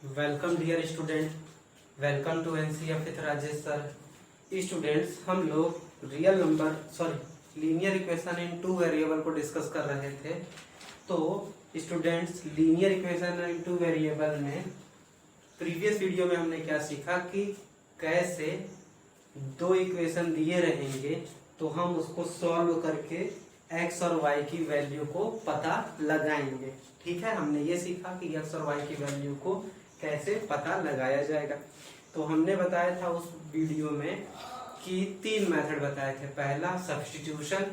Welcome dear student, welcome to NCF with Rajesh sir. Students, हम लोग linear equation in two variable को discuss कर रहे थे। तो students, linear equation in two variable में प्रीवियस वीडियो में हमने क्या सीखा कि कैसे दो इक्वेशन दिए रहेंगे तो हम उसको सॉल्व करके एक्स और वाई की वैल्यू को पता लगाएंगे। ठीक है, हमने ये सीखा कि एक्स और वाई की वैल्यू को कैसे पता लगाया जाएगा। तो हमने बताया था उस वीडियो में कि तीन मेथड बताए थे। पहला सब्स्टिट्यूशन,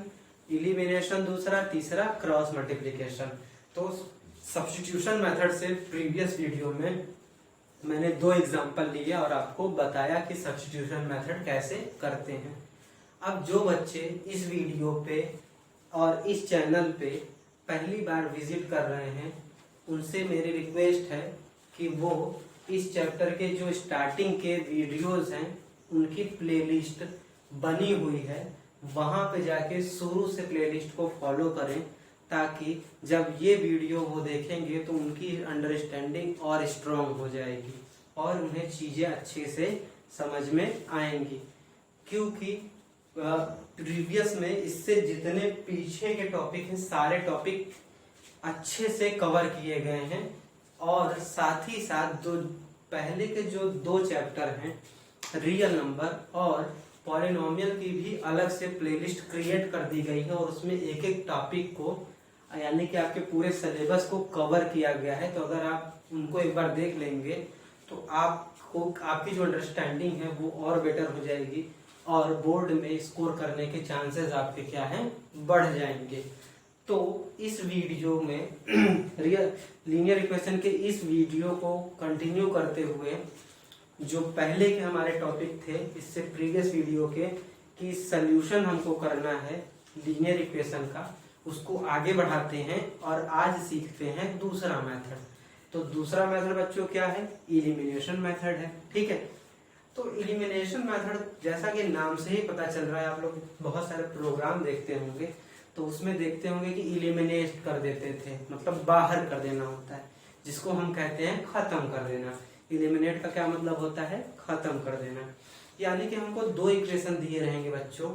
इलिमिनेशन, दूसरा तीसरा क्रॉस मल्टीप्लिकेशन। तो सब्स्टिट्यूशन मेथड से प्रीवियस वीडियो में मैंने दो एग्जांपल लिए और आपको बताया कि सब्स्टिट्यूशन मेथड कैसे करते हैं। अब जो बच्चे इस वीडियो पे और इस चैनल पे पहली बार विजिट कर रहे हैं उनसे मेरी रिक्वेस्ट है कि वो इस चैप्टर के जो स्टार्टिंग के वीडियोस हैं उनकी प्लेलिस्ट बनी हुई है, वहां पे जाके शुरू से प्लेलिस्ट को फॉलो करें, ताकि जब ये वीडियो वो देखेंगे तो उनकी अंडरस्टैंडिंग और स्ट्रांग हो जाएगी और उन्हें चीजें अच्छे से समझ में आएंगी। क्योंकि प्रीवियस में इससे जितने पीछे के टॉपिक हैं सारे टॉपिक अच्छे से कवर किए गए हैं और साथ ही साथ जो पहले के जो दो चैप्टर हैं रियल नंबर और पॉलिनोमियल की भी अलग से प्लेलिस्ट क्रिएट कर दी गई है और उसमें एक एक टॉपिक को यानी कि आपके पूरे सिलेबस को कवर किया गया है। तो अगर आप उनको एक बार देख लेंगे तो आपको आपकी जो अंडरस्टैंडिंग है वो और बेटर हो जाएगी और बोर्ड में स्कोर करने के चांसेस आपके क्या हैं, बढ़ जाएंगे। तो इस वीडियो में लीनियर इक्वेशन के इस वीडियो को कंटिन्यू करते हुए जो पहले के हमारे टॉपिक थे इससे प्रीवियस वीडियो के कि सल्यूशन हमको करना है लीनियर इक्वेशन का, उसको आगे बढ़ाते हैं और आज सीखते हैं दूसरा मेथड। तो दूसरा मेथड बच्चों क्या है? इलिमिनेशन मेथड है। ठीक है, तो इलिमिनेशन मेथड जैसा कि नाम से ही पता चल रहा है, आप लोग बहुत सारे प्रोग्राम देखते होंगे तो उसमें देखते होंगे कि इलिमिनेट कर देते थे, मतलब बाहर कर देना होता है, जिसको हम कहते हैं खत्म कर देना। इलिमिनेट का क्या मतलब होता है? खत्म कर देना। यानी कि हमको दो इक्वेशन दिए रहेंगे बच्चों,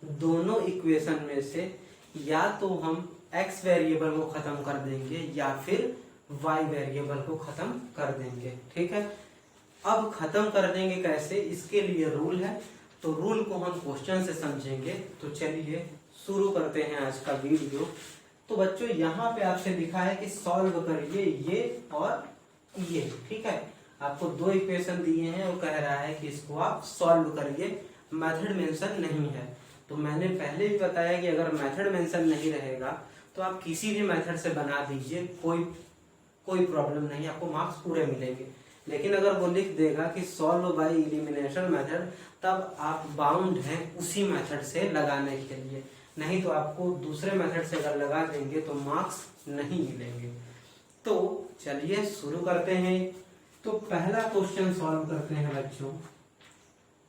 दोनों इक्वेशन में से या तो हम एक्स वेरिएबल को खत्म कर देंगे या फिर वाई वेरिएबल को खत्म कर देंगे। ठीक है, अब खत्म कर देंगे कैसे, इसके लिए रूल है। तो रूल को हम क्वेश्चन से समझेंगे। तो चलिए शुरू करते हैं आज का वीडियो। तो बच्चों यहाँ पे आपसे लिखा है कि सॉल्व करिए ये और ये। ठीक है, आपको दो इक्वेशन दिए हैं और कह रहा है कि इसको आप सॉल्व करिए, मेथड मेंशन नहीं है। तो मैंने पहले भी बताया कि अगर मेथड मेंशन नहीं रहेगा तो आप किसी भी मेथड से बना दीजिए, कोई प्रॉब्लम नहीं, आपको मार्क्स पूरे मिलेंगे। लेकिन अगर वो लिख देगा कि सॉल्व बाय इलिमिनेशन मेथड, तब आप बाउंड हैं उसी मेथड से लगाने के लिए, नहीं तो आपको दूसरे मेथड से अगर लगा देंगे तो मार्क्स नहीं मिलेंगे। तो चलिए शुरू करते हैं। तो पहला क्वेश्चन सॉल्व करते हैं बच्चों।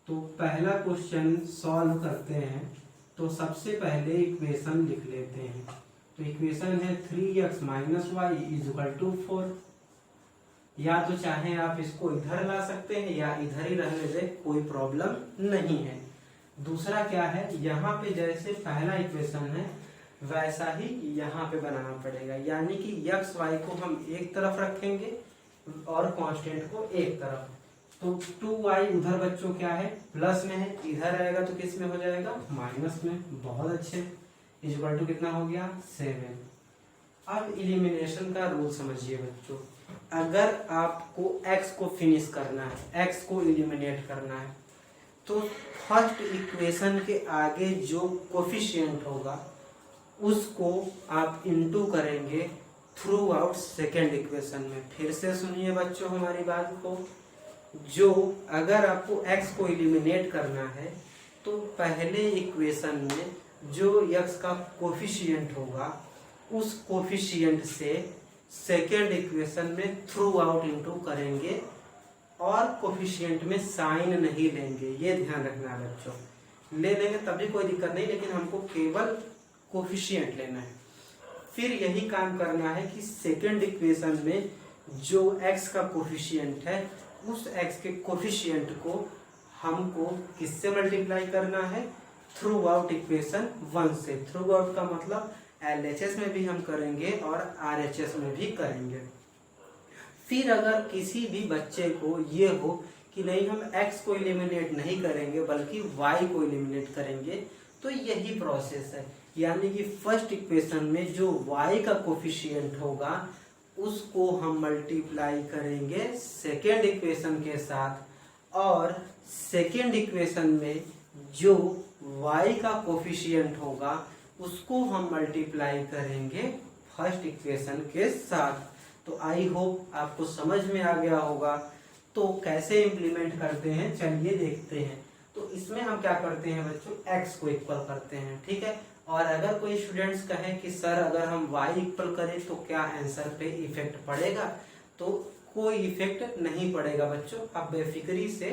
तो पहला क्वेश्चन सॉल्व करते हैं तो सबसे पहले इक्वेशन लिख लेते हैं। तो इक्वेशन है 3x - y = 4। या तो चाहे आप इसको इधर ला सकते हैं या इधर ही रहने दे, कोई प्रॉब्लम नहीं है। दूसरा क्या है, यहाँ पे जैसे पहला इक्वेशन है वैसा ही यहाँ पे बनाना पड़ेगा, यानी कि x y को हम एक तरफ रखेंगे और कांस्टेंट को एक तरफ। तो 2y उधर बच्चों क्या है, प्लस में है, इधर आएगा तो किस में हो जाएगा, माइनस में। बहुत अच्छे, इक्वल टू कितना हो गया, 7। अब इलिमिनेशन का रूल समझिए बच्चों। अगर आपको x को फिनिश करना है, x को इलिमिनेट करना है, तो फर्स्ट इक्वेशन के आगे जो कोफिशिएंट होगा उसको आप इनटू करेंगे थ्रू आउट सेकेंड इक्वेशन में। फिर से सुनिए बच्चों हमारी बात को, जो अगर आपको x को इलिमिनेट करना है तो पहले इक्वेशन में जो x का कोफिशिएंट होगा उस कोफिशिएंट से सेकेंड इक्वेशन में थ्रू आउट इनटू करेंगे और कोफिशिएंट में साइन नहीं लेंगे। ये ध्यान रखना है बच्चों, ले लेंगे तभी कोई दिक्कत नहीं, लेकिन हमको केवल कोफिशिएंट लेना है। फिर यही काम करना है कि सेकेंड इक्वेशन में जो x का कोफिशिएंट है उस x के कोफिशिएंट को हमको किससे मल्टीप्लाई करना है, थ्रू आउट इक्वेशन 1 से। थ्रू आउट का मतलब LHS में भी हम करेंगे और RHS में भी करेंगे। फिर अगर किसी भी बच्चे को ये हो कि नहीं हम x को एलिमिनेट नहीं करेंगे बल्कि y को एलिमिनेट करेंगे, तो यही प्रोसेस है। यानी कि फर्स्ट इक्वेशन में जो y का कोफिशिएंट होगा उसको हम मल्टीप्लाई करेंगे सेकेंड इक्वेशन के साथ, और सेकेंड इक्वेशन में जो y का कोफिशिएंट होगा उसको हम मल्टीप्लाई करेंगे फर्स्ट इक्वेशन के साथ। तो आई होप आपको समझ में आ गया होगा। तो कैसे इम्प्लीमेंट करते हैं चलिए देखते हैं। तो इसमें हम क्या करते हैं बच्चों, x को इक्वल करते हैं, ठीक है। और अगर कोई स्टूडेंट्स कहे कि सर अगर हम y इक्वल करें तो क्या आंसर पे इफेक्ट पड़ेगा, तो कोई इफेक्ट नहीं पड़ेगा बच्चों, आप बेफिक्री से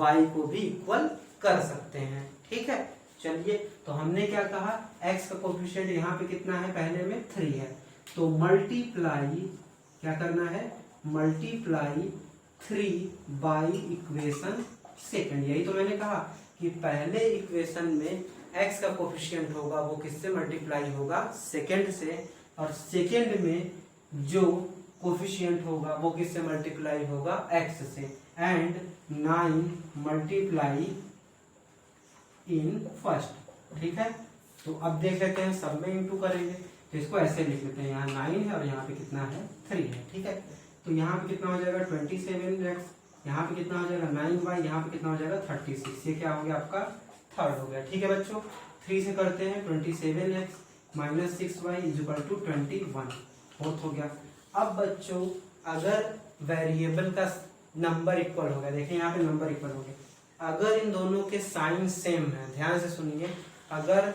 y को भी इक्वल कर सकते हैं, ठीक है। चलिए तो हमने क्या कहा, x का कोफिशिएंट यहाँ पे कितना है, पहले में 3 है, तो मल्टीप्लाई क्या करना है, मल्टीप्लाई 3 बाई इक्वेशन सेकंड। यही तो मैंने कहा कि पहले इक्वेशन में x का कोफिशिएंट होगा वो किससे मल्टीप्लाई होगा, सेकंड से, और सेकंड में जो कोफिशिएंट होगा वो किससे मल्टीप्लाई होगा, x से। एंड 9 मल्टीप्लाई इन फर्स्ट, ठीक है। तो अब देख लेते हैं, सब में इंटू करेंगे तो इसको ऐसे लिख लेते हैं, यहाँ 9 है और यहाँ पे कितना है, 3 है, ठीक है। तो यहाँ पे कितना हो जाएगा 27x, यहाँ पे कितना हो जाएगा 9y, यहाँ पे कितना हो जाएगा 36। ये क्या हो गया आपका थर्ड हो गया, ठीक है बच्चों। 3 से करते हैं 27x minus 6y is equal to 21, fourth हो गया। अब बच्चों अगर वेरिएबल का नंबर इक्वल हो गया, देखिए यहाँ पे नंबर इक्वल हो गया, अगर इन दोनों के साइन सेम है, ध्यान से सुनिए, अगर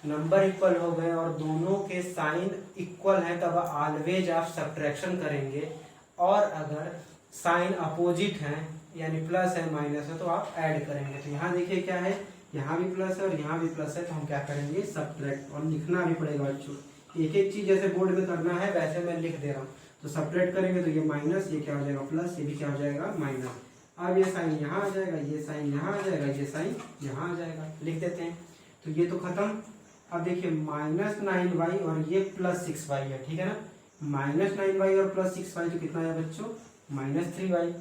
नंबर इक्वल हो गए और दोनों के साइन इक्वल है तब ऑलवेज आप सब्ट्रैक्शन करेंगे, और अगर साइन अपोजिट है यानी प्लस है माइनस है तो आप ऐड करेंगे। तो यहाँ देखिए क्या है, यहाँ भी प्लस है और यहाँ भी प्लस है, तो हम क्या करेंगे सब्ट्रैक्ट, और लिखना भी पड़ेगा बच्चों, एक एक चीज जैसे बोर्ड में करना है वैसे मैं लिख दे रहा हूँ। तो सब्ट्रैक्ट करेंगे तो ये माइनस, ये क्या हो जाएगा प्लस, ये भी क्या हो जाएगा माइनस। अब ये साइन यहाँ आ जाएगा, ये साइन यहाँ आ जाएगा, ये साइन यहाँ आ जाएगा, लिख देते हैं। तो ये तो खत्म। अब देखिए -9y और ये +6y है, ठीक है ना। -9y और +6y तो कितना है बच्चों, -3y।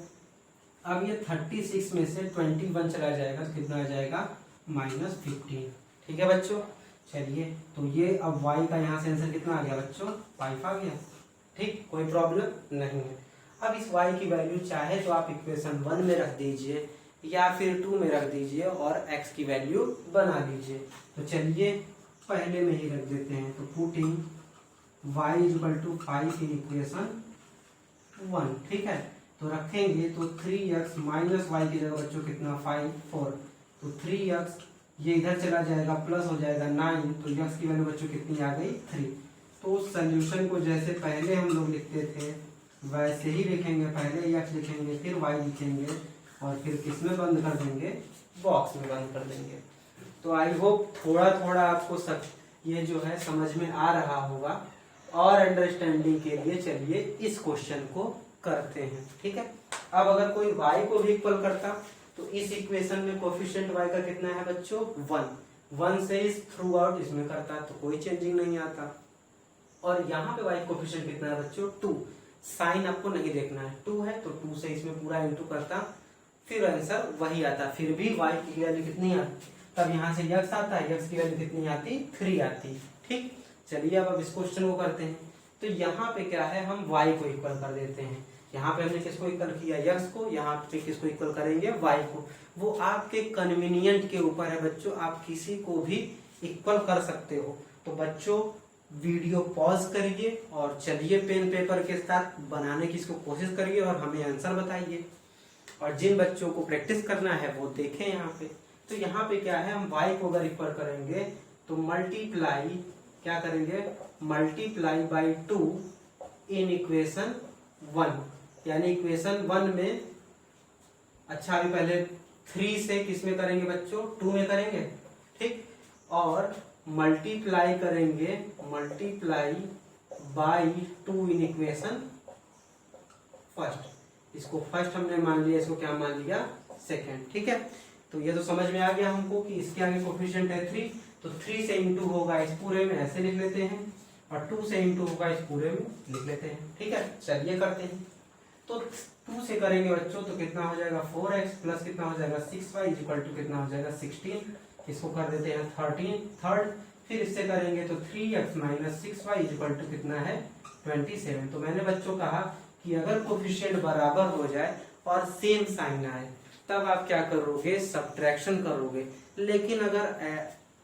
अब ये 36 में से 21 चला जाएगा तो कितना आ जाएगा, -15, ठीक है बच्चों। चलिए तो ये अब y का यहाँ से आंसर कितना आ गया बच्चों, 5 आ गया, ठीक, कोई प्रॉब्लम नहीं है। अब इस y की वैल्यू चाहे तो आप इक्वेशन 1 में रख दीजिए या फिर 2 में रख दीजिए और x की वैल्यू बना दीजिए। तो चलिए पहले में ही रख देते हैं, तो putting y is equal to 5 in equation 1, ठीक है। तो रखेंगे तो 3x माइनस y की जगह बच्चों कितना 5 4, तो 3x ये इधर चला जाएगा प्लस हो जाएगा 9, तो x की वैल्यू बच्चों कितनी आ गई 3। तो सोल्यूशन को जैसे पहले हम लोग लिखते थे वैसे ही लिखेंगे, पहले x लिखेंगे फिर y लिखेंगे और फिर किसमें बंद कर देंगे, बॉक्स में बंद कर देंगे। तो आई होप थोड़ा थोड़ा आपको सब ये जो है समझ में आ रहा होगा, और अंडरस्टैंडिंग के लिए चलिए इस क्वेश्चन को करते हैं, ठीक है। अब अगर कोई y को भी इक्वल करता तो इस इक्वेशन में कोफिशिएंट y का कितना है बच्चों 1 से इस थ्रू आउट इसमें करता तो कोई चेंजिंग नहीं आता, और यहाँ पे y कोफिशिएंट कितना है बच्चों 2, साइन आपको नहीं देखना है, 2 है तो 2 से इसमें पूरा इंटू करता फिर आंसर वही आता, फिर भी y की वैल्यू कितनी आती, तब यहाँ से x आता है, x की वैल्यू कितनी आती 3 आती, ठीक। चलिए अब इस क्वेश्चन को करते हैं। तो यहाँ पे क्या है, हम y को इक्वल कर देते हैं, यहाँ पे हमने किसको इक्वल किया x को, यहाँ पे किसको इक्वल करेंगे y को। वो आपके कन्वीनियंट के ऊपर है बच्चों, आप किसी को भी इक्वल कर सकते हो। तो बच्चों वीडियो पॉज करिए और चलिए पेन पेपर के साथ बनाने की इसको कोशिश करिए और हमें आंसर बताइए, और जिन बच्चों को प्रैक्टिस करना है वो देखें यहाँ पे। तो यहाँ पे क्या है, हम y को अगर इक्वल करेंगे तो मल्टीप्लाई क्या करेंगे, मल्टीप्लाई बाई 2 इन इक्वेशन 1, यानी इक्वेशन 1 में, अच्छा अभी पहले 3 से किस में करेंगे बच्चों 2 में करेंगे, ठीक, और मल्टीप्लाई करेंगे, multiply by 2 in equation first. इसको फर्स्ट हमने मान लिया, इसको क्या मान लिया, सेकेंड। ठीक है, तो ये तो समझ में आ गया हमको कि इसके आगे कोफिशिएंट है 3, तो 3 से इंटू होगा इस पूरे में, ऐसे लिख लेते हैं, और 2 से इंटू होगा इस पूरे में, लिख लेते हैं। ठीक है, चलिए करते हैं। तो 2 से करेंगे बच्चों तो कितना हो जाएगा 4x प्लस कितना हो जाएगा 6y इक्वल टू कितना हो जाएगा 16। इसको कर देते हैं 13 थर्ड। फिर इससे करेंगे तो 3x minus 6y equal to कितना है 27। तो मैंने बच्चों कहा कि अगर कोफिशिएंट बराबर हो जाए और सेम साइन आए तब आप क्या करोगे, सब्ट्रैक्शन करोगे। लेकिन अगर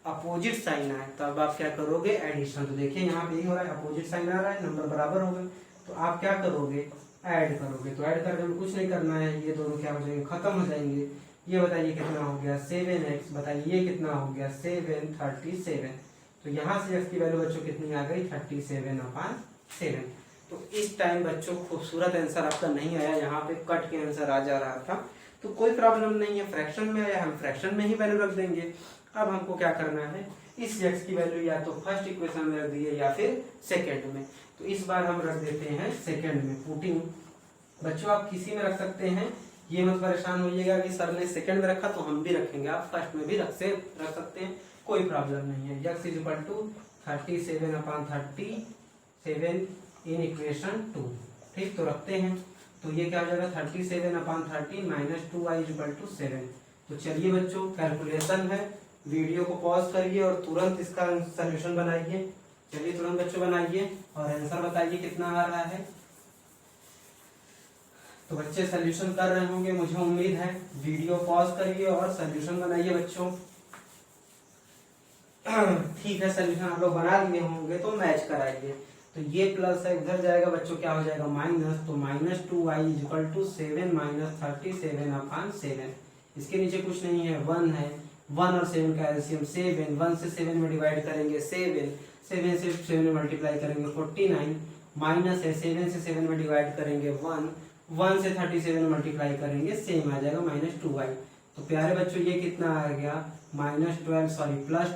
अपोजिट साइन आए तब आप क्या करोगे, एडिशन। तो देखिए यहाँ पे हो रहा है, अपोजिट साइन आ रहा है, नंबर बराबर हो गए, तो आप क्या करोगे, ऐड करोगे। तो ऐड करके कुछ नहीं करना है, ये दोनों क्या हो जाएंगे, खत्म हो जाएंगे। ये बताइए कितना हो गया 7x, बताइए कितना हो गया 7 37। तो यहाँ से x की वैल्यू बच्चों कितनी आ गई 37/7। तो इस टाइम बच्चों खूबसूरत आंसर आपका नहीं आया, यहाँ पे कट के आंसर आ जा रहा था, तो कोई प्रॉब्लम नहीं है, फ्रैक्शन में आया, हम फ्रैक्शन में ही वैल्यू रख देंगे। अब हमको क्या करना है, इस x की वैल्यू या तो फर्स्ट इक्वेशन में रख दिए या फिर सेकंड में। तो इस बार हम रख देते हैं सेकंड में, पुटिंग। बच्चों आप किसी में रख सकते हैं, ये मत परेशान होइएगा कि सर ने सेकंड में रखा तो हम भी रखेंगे, आप फर्स्ट में भी रख सकते हैं, कोई प्रॉब्लम नहीं है। x equal to 37/37 in equation 2। ठीक, तो रखते हैं, तो ये क्या हो जाएगा 37/30 माइनस 2y इक्वल टू 7। तो चलिए बच्चों कैलकुलेशन है, वीडियो को पॉज करिए और तुरंत इसका सलूशन बनाइए। चलिए तुरंत बच्चों बनाइए और आंसर बताइए कितना आ रहा है। तो बच्चे सलूशन कर रहे होंगे मुझे उम्मीद है, वीडियो पॉज करिए और सलूशन बनाइए बच्चों। ठीक है, सलूशन आप लोग बना लिए होंगे तो मैच कराइए। तो ये प्लस है, उधर जाएगा बच्चों, क्या हो जाएगा माइनस, तो minus 2y equal to 7 minus 37/7। इसके नीचे कुछ नहीं है, 1 है, 1 और 7 का एलसीएम 7, 1 से 7 में डिवाइड करेंगे 7, 7 से 7 में मल्टीप्लाई करेंगे 49, माइनस है 7 से 7 में डिवाइड करेंगे 1, 1 से 37 में मल्टीप्लाई करेंगे सेम आ जाएगा माइनस 2y। तो प्यारे बच्चों ये कितना आ गया प्लस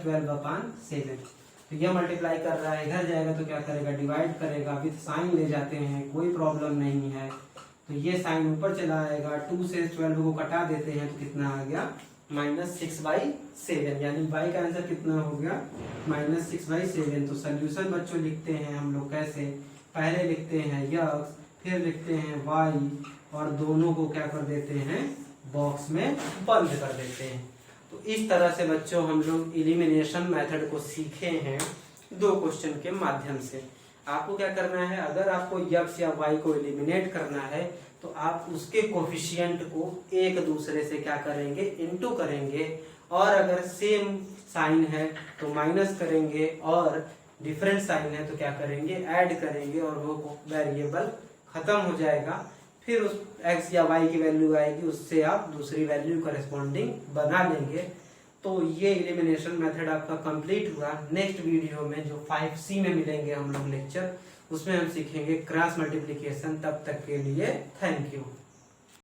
12/7। तो यह मल्टीप्लाई कर रहा है, इधर जाएगा तो क्या करेगा, डिवाइड करेगा, विद साइन ले जाते हैं, कोई प्रॉब्लम नहीं है। तो ये साइन ऊपर चला आएगा, 2 से 12 को कटा देते हैं तो कितना आ गया -6/7, यानी y का आंसर कितना हो गया -6/7। तो सोल्यूशन बच्चों लिखते हैं हम लोग कैसे, पहले लिखते हैं x, फिर लिखते हैं y, और दोनों को क्या कर देते हैं, बॉक्स में बंद कर देते हैं। तो इस तरह से बच्चों हम लोग एलिमिनेशन मेथड को सीखे हैं 2 क्वेश्चन के माध्यम से। आपको क्या करना है, अगर आपको x या y को एलिमिनेट करना है तो आप उसके कोफिशिएंट को एक दूसरे से क्या करेंगे, इनटू करेंगे, और अगर सेम साइन है तो माइनस करेंगे, और डिफरेंट साइन है तो क्या करेंगे, ऐड करेंगे, और वो वेरिएबल खत्म हो जाएगा। फिर उस x या y की वैल्यू आएगी, उससे आप दूसरी वैल्यू करेस्पॉन्डिंग बना लेंगे। तो ये एलिमिनेशन मेथड आपका कंप्लीट हुआ। नेक्स्ट वीडियो में जो 5C में मिलेंगे हम लोग लेक्चर, उसमें हम सीखेंगे क्रॉस मल्टीप्लिकेशन। तब तक के लिए थैंक यू।